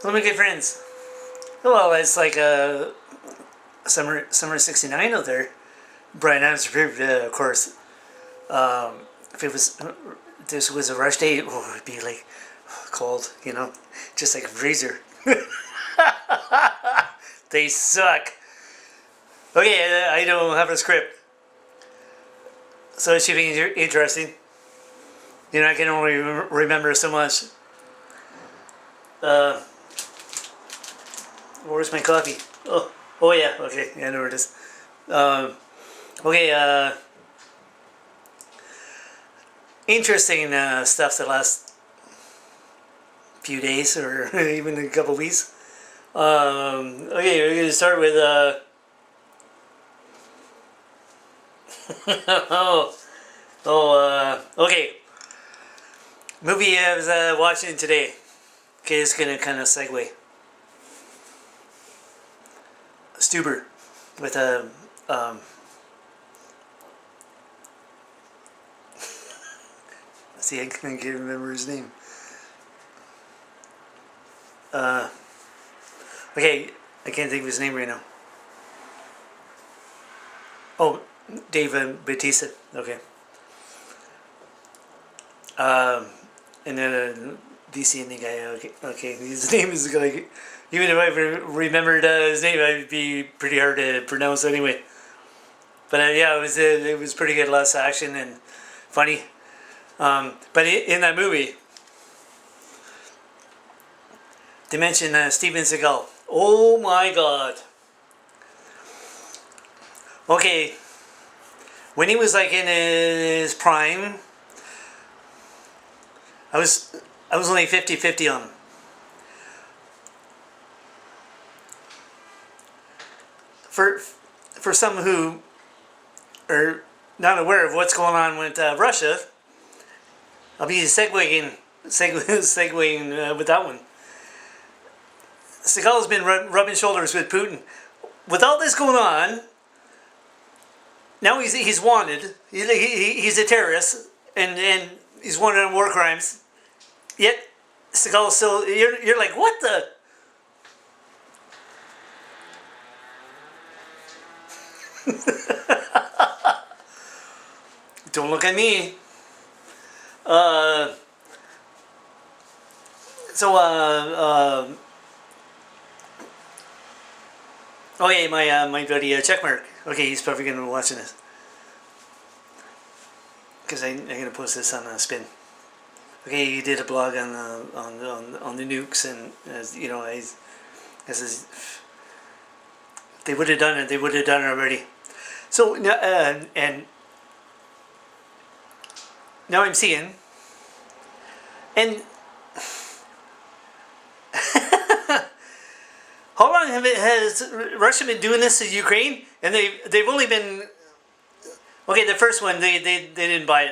Hello, my good friends. Well, it's like summer '69 out there. Brian Adams approved, of course. If it was this was a rush day, oh, it'd be like cold, just like a freezer. They suck. Okay, I don't have a script, so it should be interesting. I can only remember so much. Uh, where's my coffee? Oh yeah. Okay, yeah, I know where it is. Um, okay. Interesting stuff the last few days or even a couple weeks. Okay, we're gonna start with oh okay. Movie I was watching today. Okay, it's gonna kind of segue. Stuber with a see, I can't remember his name. Okay, I can't think of his name right now. Oh, Dave Bautista. Okay. And then DC Indian guy. Okay. His name is like, even if I remembered his name, it'd be pretty hard to pronounce anyway. But yeah, it was pretty good. Lots of action and funny. But in that movie, they mentioned Steven Seagal. Oh my God. Okay, when he was like in his prime, I was only 50-50 on him. For some who are not aware of what's going on with Russia, I'll be segueing with that one. Seagal's been rubbing shoulders with Putin. With all this going on, now he's wanted. He's a terrorist, and he's wanted on war crimes. Yet Seagal still, you're like, what the? Don't look at me. Uh, so okay, my buddy Checkmark. Okay, he's probably gonna be watching this because I'm gonna post this on Spin. Okay, he did a blog on the nukes, and as they would have done it, they would have done it already. So and now I'm seeing, and how long has Russia been doing this to Ukraine? And they've only been, okay. The first one they didn't buy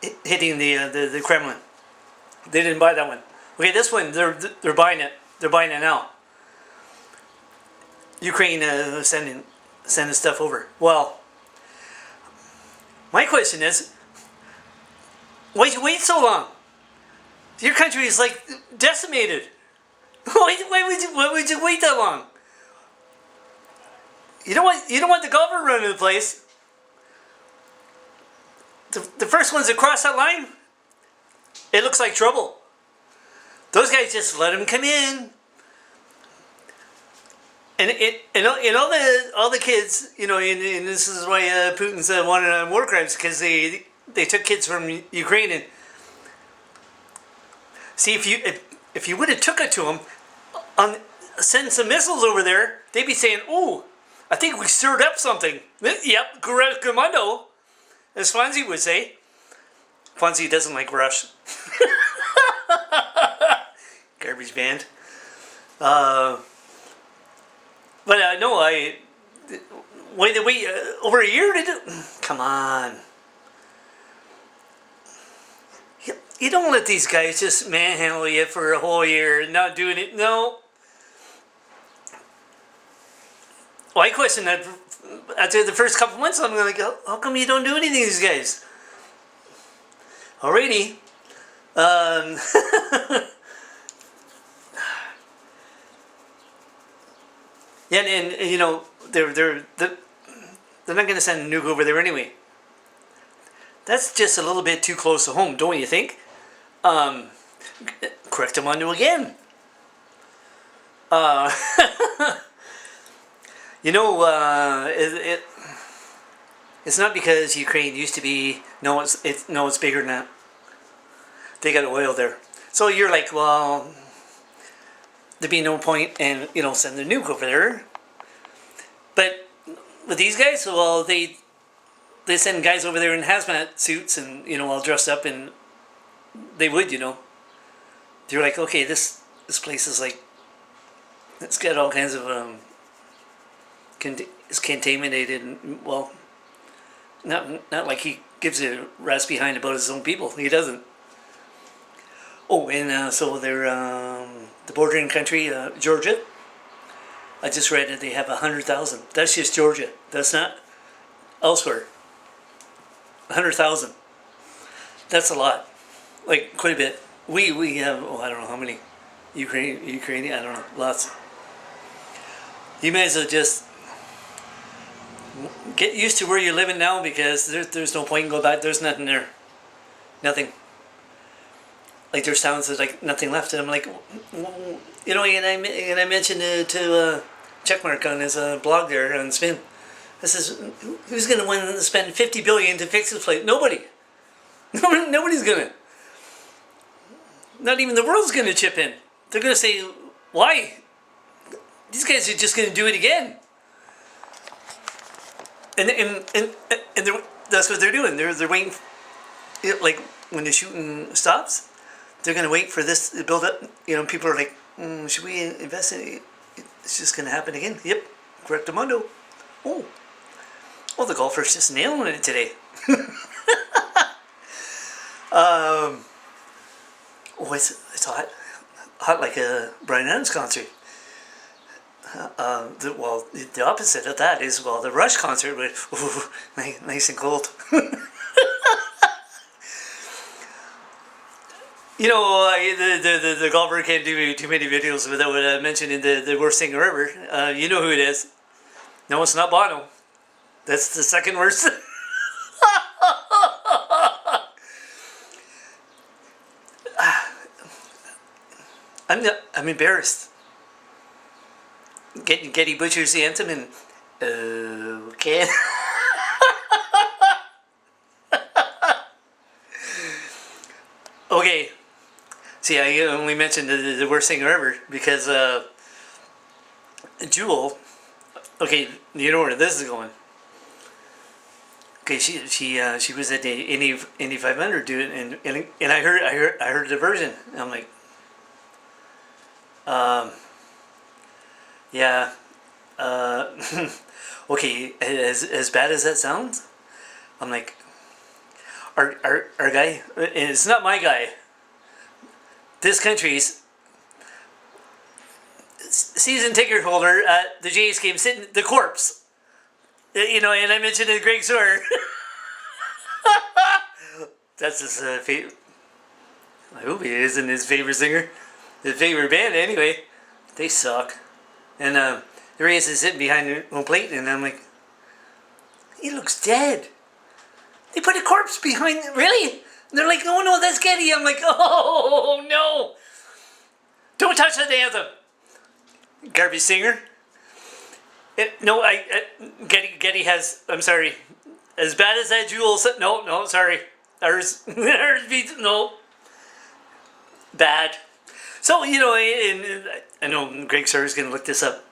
it, hitting the Kremlin. They didn't buy that one. Okay, this one they're buying it. They're buying it now. Ukraine sending stuff over. Well, my question is, why you wait so long? Your country is like decimated. Why would you wait that long? You don't want the government running the place. The first ones that cross that line, it looks like trouble. Those guys just let them come in. And all the kids, and this is why Putin's wanted on war crimes, because they took kids from Ukraine. And see, if you would have took it to them, send some missiles over there, they'd be saying, "Oh, I think we stirred up something." Yep, commando, as Fonzie would say. Fonzie doesn't like Rush. Garbage band. But no, wait over a year to do. Come on. You don't let these guys just manhandle you for a whole year and not doing it. No. Well, I question that after the first couple months. I'm like, how come you don't do anything to these guys? Alrighty. Yeah, and you know they're not going to send a nuke over there anyway. That's just a little bit too close to home, don't you think? Um, Correctamundo again. Uh, you know, it's not because Ukraine used to be. No, it's bigger than that. They got oil there, so you're like, well, there'd be no point in sending a nuke over there. But with these guys, well, they send guys over there in hazmat suits and all dressed up, and they would, they're like, okay, this place is like, it's got all kinds of it's contaminated, and well, not like he gives a rat's behind about his own people. He doesn't. Oh, and so they're the bordering country, Georgia. I just read that they have 100,000. That's just Georgia. That's not elsewhere. 100,000. That's a lot. Like quite a bit. We have I don't know how many. Ukrainian, I don't know, lots. You may as well just get used to where you're living now, because there's no point in going back. There's nothing there. Nothing. Like there's towns that like nothing left, and I'm like, and I mentioned to Checkmark on his blog there on Spin. I says, who's going to want to spend $50 billion to fix this place? Nobody. Nobody's gonna. Not even the world's gonna chip in. They're gonna say, why? These guys are just gonna do it again. And that's what they're doing. They're waiting. Like when the shooting stops, they're gonna wait for this to build up. People are like, should we invest in it? It's just gonna happen again. Yep, correctamundo. Oh, the golfer's just nailing it today. It's hot like a Bryan Adams concert. The opposite of that is, the Rush concert with nice and cold. The golfer can't do too many videos without mentioning the worst singer ever. You know who it is. No, it's not Bono. That's the second worst. I'm embarrassed. Getty butchers the anthem and okay. Okay. See, I only mentioned the worst singer ever because Jewel. Okay, you know where this is going. Okay, she was at the Indy 500 dude, and I heard the version. And I'm like, yeah, okay, as bad as that sounds, I'm like, our guy, and it's not my guy. This country's season ticket holder at the Jays game, sitting the corpse. And I mentioned it, Greg Sawyer. That's his favorite. I hope he isn't his favorite singer. His favorite band, anyway. They suck. And the Reyes is sitting behind the home plate, and I'm like, he looks dead. They put a corpse behind. Really? And they're like, oh no, that's Getty. I'm like, oh no. Don't touch the anthem. Garbage singer. Getty has. I'm sorry. As bad as that Jewel. No, sorry. Ours beats no. Bad. So and I know Greg Sawyer's gonna look this up.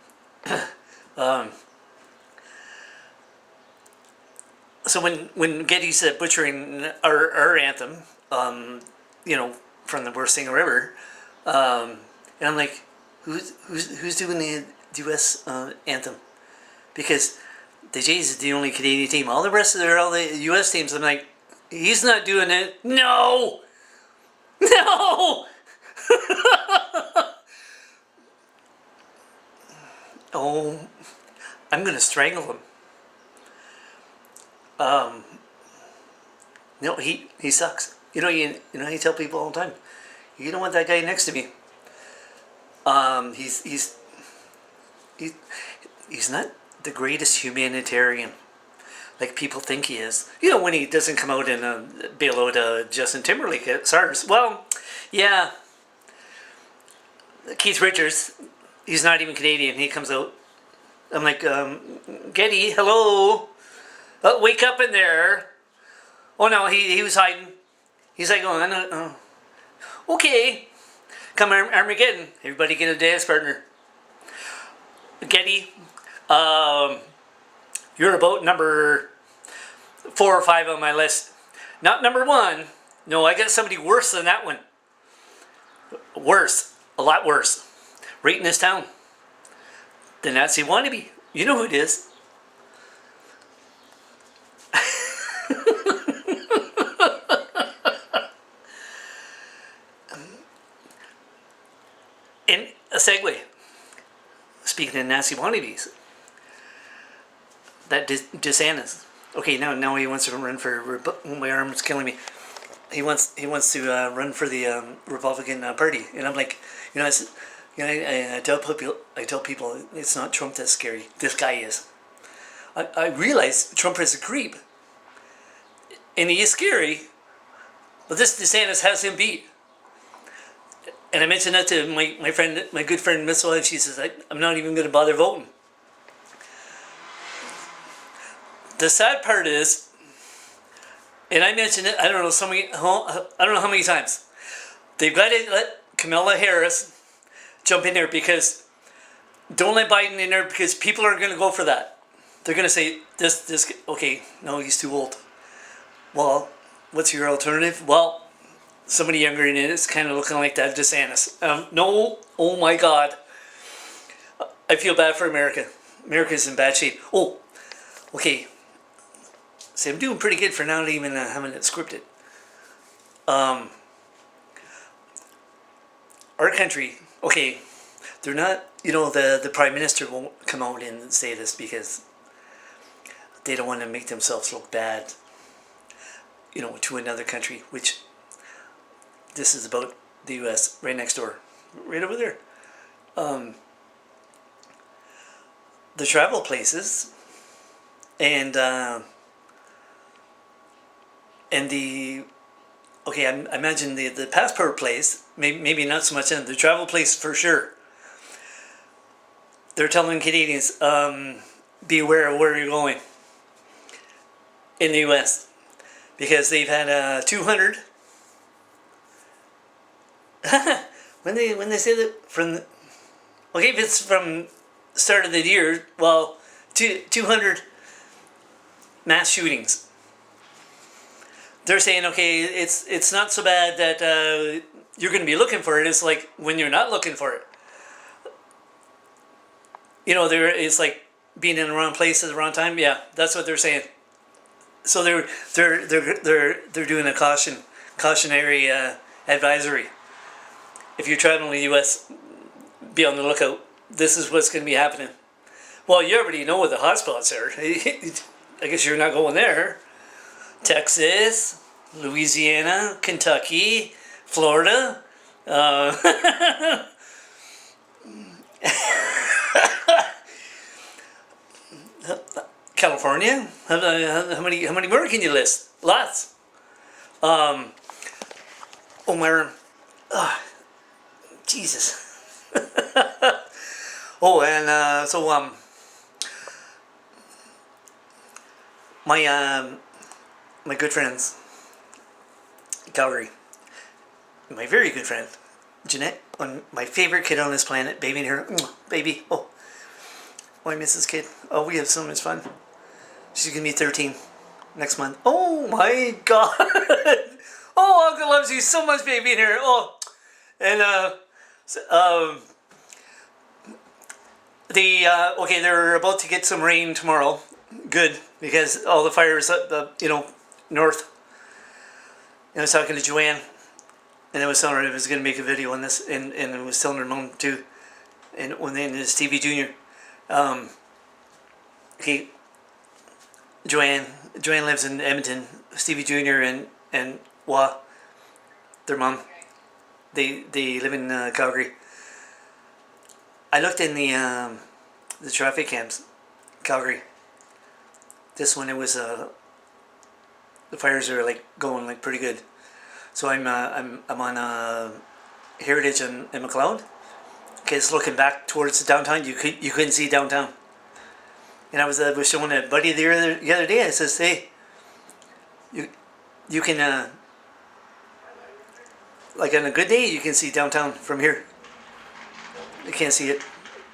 So when Getty's butchering our anthem, from the worst singer ever, and I'm like, who's doing the U.S. Anthem? Because the Jays is the only Canadian team. All the rest of all the U.S. teams, I'm like, he's not doing it. No! Oh, I'm gonna strangle him. No, he sucks. You tell people all the time, you don't want that guy next to me. He's he's not the greatest humanitarian like people think he is. You know, when he doesn't come out and bail out Justin Timberlake at SARS. Well, yeah, Keith Richards, he's not even Canadian. He comes out. I'm like, Getty, hello, wake up in there. Oh no, he was hiding. He's like, okay, come Armageddon. Everybody get a dance partner. Getty, you're about number 4 or 5 on my list. Not number 1. No, I got somebody worse than that one. Worse. A lot worse. Right in this town. The Nazi wannabe. You know who it is. In a segue. Speaking of Nazi wannabes. That DeSantis. Okay, now he wants to run for. My arm's killing me. He wants to run for the Republican Party, and I'm like, I tell people it's not Trump that's scary. This guy is. I realize Trump is a creep, and he is scary, but this DeSantis has him beat. And I mentioned that to my good friend Missile, and she says I'm not even going to bother voting. The sad part is, and I mentioned it, I don't know how many times, they've got to let Kamala Harris jump in there, because don't let Biden in there, because people are going to go for that. They're going to say, this, okay, no, he's too old. Well, what's your alternative? Well, somebody younger than it is kind of looking like that DeSantis. No, oh my God. I feel bad for America. America's in bad shape. Oh, okay. See, I'm doing pretty good for not even having it scripted. Our country, okay, they're not, the Prime Minister won't come out and say this because they don't want to make themselves look bad, to another country, which this is about the U.S., right next door, right over there. The travel places and the, okay, I imagine the passport place, maybe not so much, the travel place for sure. They're telling Canadians, be aware of where you're going in the U.S. because they've had 200. when they say that okay, if it's from the start of the year, well, 200 mass shootings. They're saying, okay, it's not so bad that you're going to be looking for it. It's like when you're not looking for it. It's like being in the wrong place at the wrong time. Yeah, that's what they're saying. So they're doing a cautionary advisory. If you're traveling to the U.S., be on the lookout. This is what's going to be happening. Well, you already know what the hotspots are. I guess you're not going there. Texas, Louisiana, Kentucky, Florida, California. How many more can you list? Lots. Oh my, Jesus. Oh, and so my good friends, Calgary, my very good friend, Jeanette, my favorite kid on this planet, baby in her, baby, oh, I miss this kid. Oh, we have so much fun. She's gonna be 13 next month. Oh my God. Oh, Uncle loves you so much, baby in here. Oh, and okay, they're about to get some rain tomorrow. Good, because all the fires up north. And I was talking to Joanne, and I was telling her I was going to make a video on this, and I was telling her mom too, and Stevie Jr. Joanne lives in Edmonton. Stevie Jr. and their mom, they live in Calgary. I looked in the the traffic cams, Calgary. This one, it was the fires are like going like pretty good. So I'm on Heritage in McLeod. Okay, it's looking back towards the downtown. You couldn't see downtown. And I was showing a buddy the other day. I says, hey, you can like on a good day you can see downtown from here. You can't see it.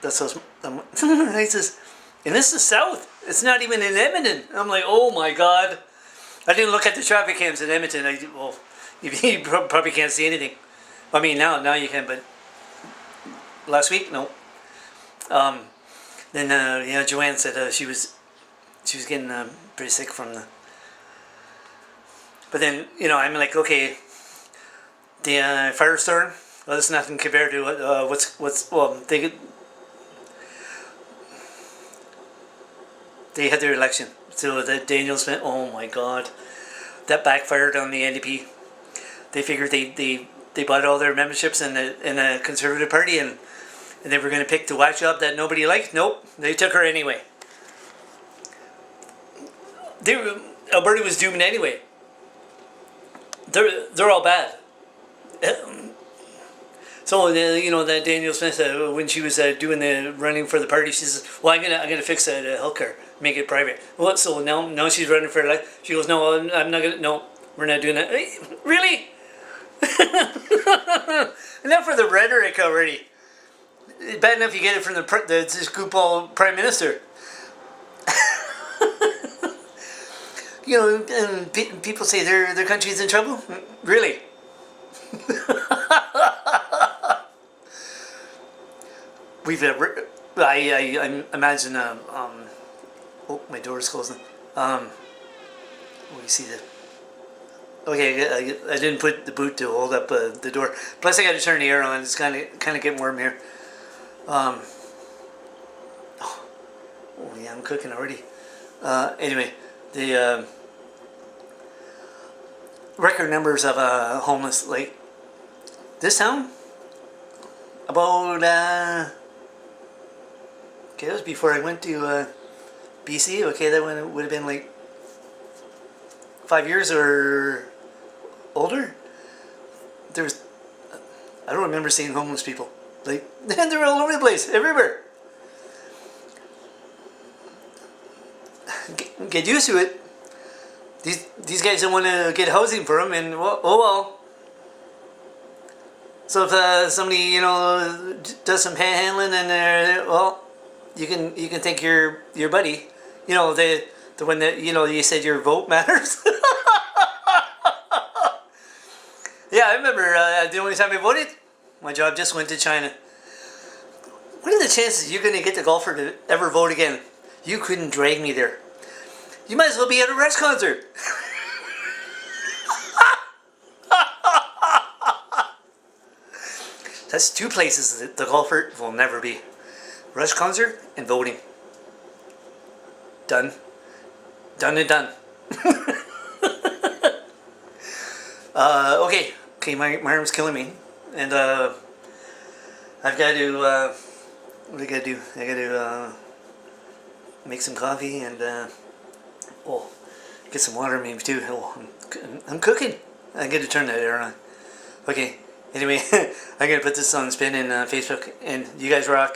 That's so. He says, and this is south. It's not even in Edmonton. I'm like, oh my god. I didn't look at the traffic cams in Edmonton. Well, you probably can't see anything. I mean, now you can, but last week, no. Then Joanne said she was getting pretty sick from the. But then I'm like, okay, the firestorm. Well, it's nothing compared to what's well they had their election. So that Daniel Smith, oh my god, that backfired on the NDP. They figured they bought all their memberships in the Conservative Party and they were going to pick the whack job that nobody liked. Nope, they took her anyway. Alberta was doomed anyway. They're all bad. So that Daniel Smith, when she was doing the running for the party, she says, "Well, I'm gonna fix that healthcare, make it private." What? So now she's running for election. She goes, "No, I'm not gonna. No, we're not doing that." Really? Enough for the rhetoric already. Bad enough you get it from this goofball prime minister. And people say their country's in trouble. Really? I imagine. Oh, my door is closing. You see the. Okay, I didn't put the boot to hold up the door. Plus, I got to turn the air on. It's kind of getting warm here. Oh yeah, I'm cooking already. Anyway, the record numbers of homeless, like this town, about okay, that was before I went to BC. Okay, that would have been like 5 years or older. I don't remember seeing homeless people. Like, they're all over the place, everywhere. Get used to it. These guys don't want to get housing for them, and well. So if somebody does some panhandling and you can thank your buddy, the one that you said your vote matters. Yeah, I remember the only time I voted, my job just went to China. What are the chances you're going to get the golfer to ever vote again? You couldn't drag me there. You might as well be at a Rush concert. That's two places that the golfer will never be. Rush concert and voting. Done. Done and done. Okay, my arm's killing me. And I've got to, what do I gotta do? I gotta make some coffee and, get some water maybe too. I'm cooking. I gotta turn that air on. Okay, anyway, I'm gonna put this on spin in Facebook, and you guys rock.